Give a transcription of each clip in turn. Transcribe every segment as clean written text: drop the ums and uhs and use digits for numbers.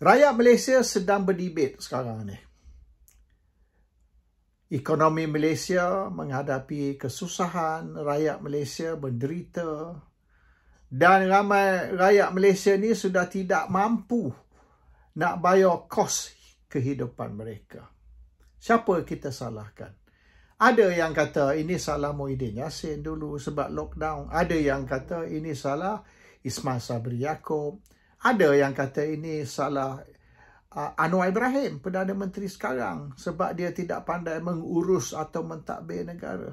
Rakyat Malaysia sedang berdebate sekarang ni. Ekonomi Malaysia menghadapi kesusahan, rakyat Malaysia menderita, dan ramai rakyat Malaysia ni sudah tidak mampu nak bayar kos kehidupan mereka. Siapa kita salahkan? Ada yang kata ini salah Muhyiddin Yassin dulu sebab lockdown. Ada yang kata ini salah Ismail Sabri Yaakob. Ada yang kata ini salah Anwar Ibrahim, Perdana Menteri sekarang, sebab dia tidak pandai mengurus atau mentadbir negara.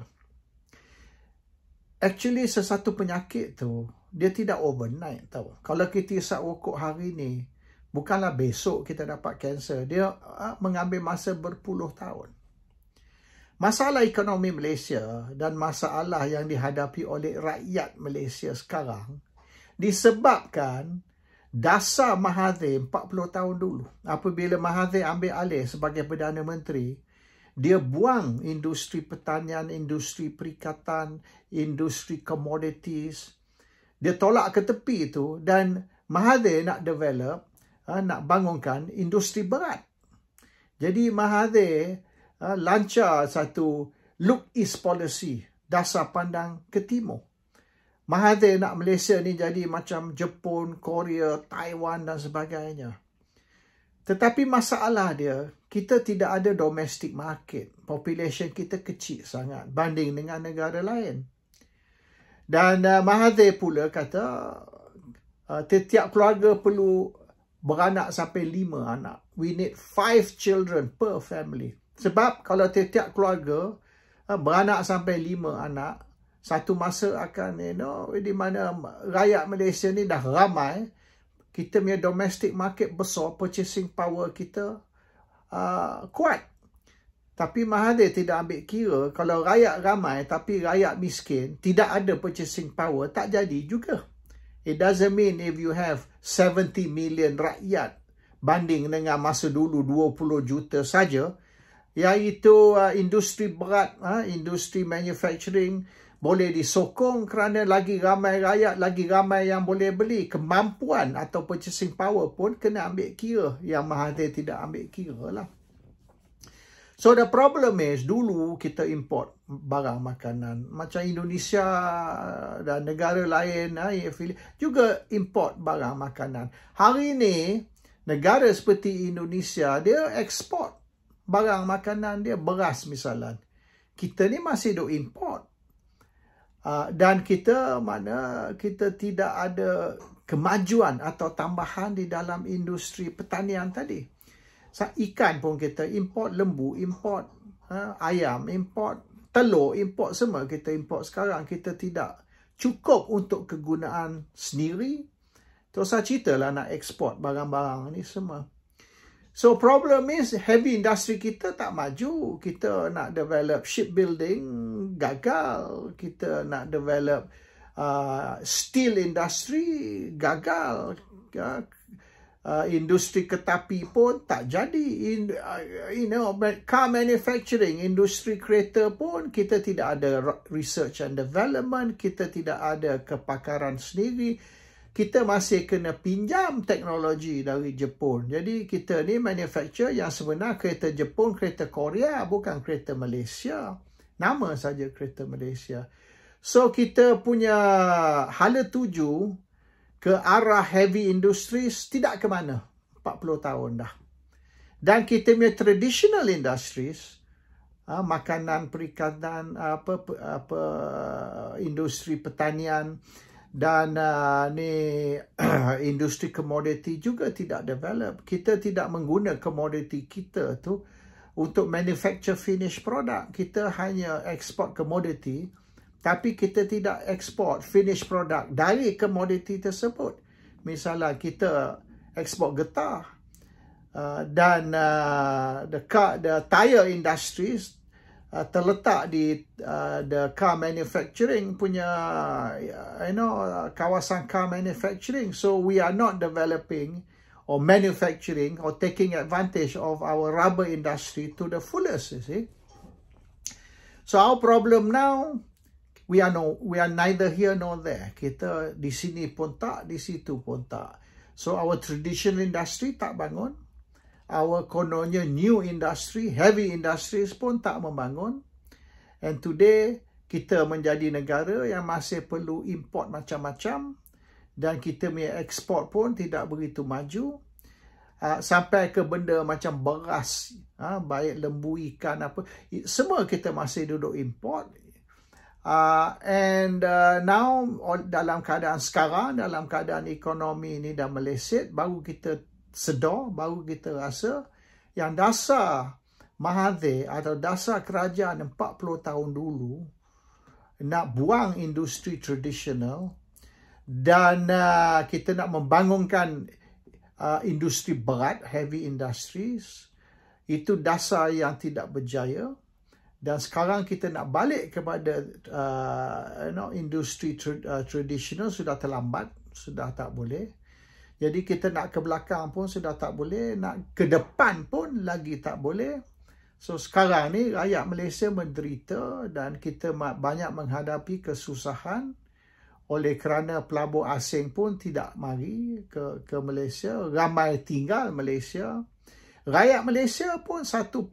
Actually, sesuatu penyakit tu, dia tidak overnight tau. Kalau kita isap rokok hari ni, bukanlah besok kita dapat kanser. Dia mengambil masa berpuluh tahun. Masalah ekonomi Malaysia dan masalah yang dihadapi oleh rakyat Malaysia sekarang disebabkan dasar Mahathir 40 tahun dulu. Apabila Mahathir ambil alih sebagai Perdana Menteri, dia buang industri pertanian, industri perikatan, industri commodities. Dia tolak ke tepi itu dan Mahathir nak develop, nak bangunkan industri berat. Jadi Mahathir lancar satu look east policy, dasar pandang ke timur. Mahathir nak Malaysia ni jadi macam Jepun, Korea, Taiwan dan sebagainya. Tetapi masalah dia, kita tidak ada domestic market. Population kita kecil sangat banding dengan negara lain. Dan Mahathir pula kata, setiap keluarga perlu beranak sampai 5 anak. We need 5 children per family. Sebab kalau setiap keluarga beranak sampai 5 anak, satu masa akan, di mana rakyat Malaysia ni dah ramai, kita punya domestic market besar, purchasing power kita kuat. Tapi Mahathir tidak ambil kira, kalau rakyat ramai tapi rakyat miskin, tidak ada purchasing power, tak jadi juga. It doesn't mean if you have 70 million rakyat, banding dengan masa dulu 20 juta saja, iaitu industri berat, industri manufacturing, boleh disokong kerana lagi ramai rakyat, lagi ramai yang boleh beli. Kemampuan atau purchasing power pun kena ambil kira. Yang Mahathir tidak ambil kira lah. So the problem is, dulu kita import barang makanan. Macam Indonesia dan negara lain juga import barang makanan. Hari ini, negara seperti Indonesia, dia ekspor barang makanan dia, beras misalnya. Kita ni masih duk import. Dan kita tidak ada kemajuan atau tambahan di dalam industri pertanian tadi. Ikan pun kita import, lembu import, ayam import, telur import, semua kita import sekarang. Kita tidak cukup untuk kegunaan sendiri. Terus saya ceritalah nak ekspor barang-barang ni semua. So problem is heavy industry kita tak maju. Kita nak develop shipbuilding, gagal. Kita nak develop steel industry, gagal. Industri kereta pun tak jadi. Car manufacturing, industri kereta pun kita tidak ada research and development. Kita tidak ada kepakaran sendiri. Kita masih kena pinjam teknologi dari Jepun. Jadi kita ni manufacture yang sebenar kereta Jepun, kereta Korea, bukan kereta Malaysia. Nama saja kereta Malaysia. So kita punya hala tuju ke arah heavy industries tidak ke mana. 40 tahun dah. Dan kita punya traditional industries, makanan, perikatan, industri pertanian, dan industri komoditi juga tidak develop. Kita tidak mengguna komoditi kita tu untuk manufacture finished product. Kita hanya ekspor komoditi, tapi kita tidak ekspor finished product dari komoditi tersebut. Misalnya kita ekspor getah, dan the tire industries terletak di the car manufacturing punya kawasan car manufacturing. So we are not developing or manufacturing or taking advantage of our rubber industry to the fullest, you see. So our problem now, we are neither here nor there. Kita di sini pun tak, di situ pun tak. So our traditional industry tak bangun. Our kononnya new industry, heavy industries pun tak membangun. And today, kita menjadi negara yang masih perlu import macam-macam. Dan kita punya ekspor pun tidak begitu maju. Sampai ke benda macam beras, baik lembu, ikan, apa. Semua kita masih duduk import. Now, dalam keadaan sekarang, dalam keadaan ekonomi ni dah meleset, baru kita sedar, baru kita rasa yang dasar Mahathir atau dasar kerajaan 40 tahun dulu nak buang industri tradisional dan kita nak membangunkan industri berat, heavy industries, itu dasar yang tidak berjaya. Dan sekarang kita nak balik kepada industri tradisional sudah terlambat, sudah tak boleh. Jadi kita nak ke belakang pun sudah tak boleh, nak ke depan pun lagi tak boleh. So sekarang ni rakyat Malaysia menderita dan kita banyak menghadapi kesusahan oleh kerana pelabur asing pun tidak mari ke Malaysia. Ramai tinggal Malaysia. Rakyat Malaysia pun 1.6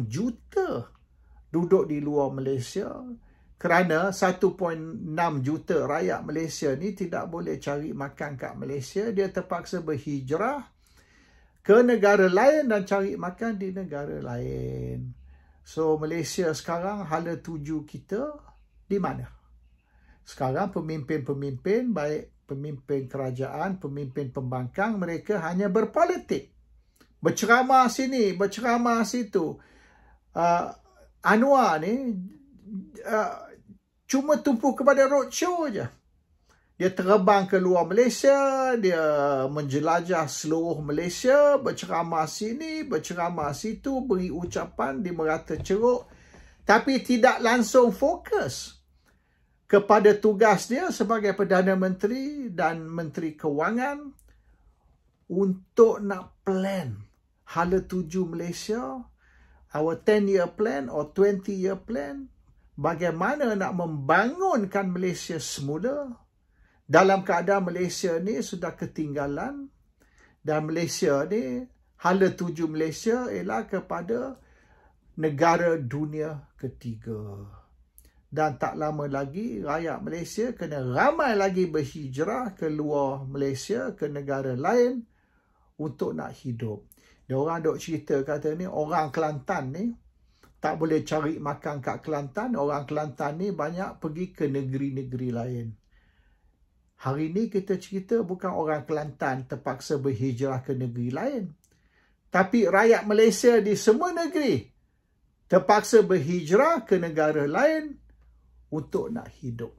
juta duduk di luar Malaysia. Kerana 1.6 juta rakyat Malaysia ni tidak boleh cari makan kat Malaysia. Dia terpaksa berhijrah ke negara lain dan cari makan di negara lain. So, Malaysia sekarang hala tuju kita di mana? Sekarang pemimpin-pemimpin, baik pemimpin kerajaan, pemimpin pembangkang, mereka hanya berpolitik. Berceramah sini, berceramah situ. Anwar ni cuma tumpu kepada roadshow je. Dia terbang ke luar Malaysia, dia menjelajah seluruh Malaysia, berceramah sini, berceramah situ, beri ucapan di merata ceruk, tapi tidak langsung fokus kepada tugas dia sebagai Perdana Menteri dan Menteri Kewangan untuk nak plan hala tuju Malaysia, our 10-year plan or 20-year plan, bagaimana nak membangunkan Malaysia semula. Dalam keadaan Malaysia ni sudah ketinggalan dan Malaysia ni, hala tuju Malaysia ialah kepada negara dunia ketiga. Dan tak lama lagi rakyat Malaysia kena ramai lagi berhijrah ke luar Malaysia, ke negara lain untuk nak hidup. Dia orang duk cerita kata ni, orang Kelantan ni tak boleh cari makan kat Kelantan. Orang Kelantan ni banyak pergi ke negeri-negeri lain. Hari ni kita cerita bukan orang Kelantan terpaksa berhijrah ke negeri lain. Tapi rakyat Malaysia di semua negeri terpaksa berhijrah ke negara lain untuk nak hidup.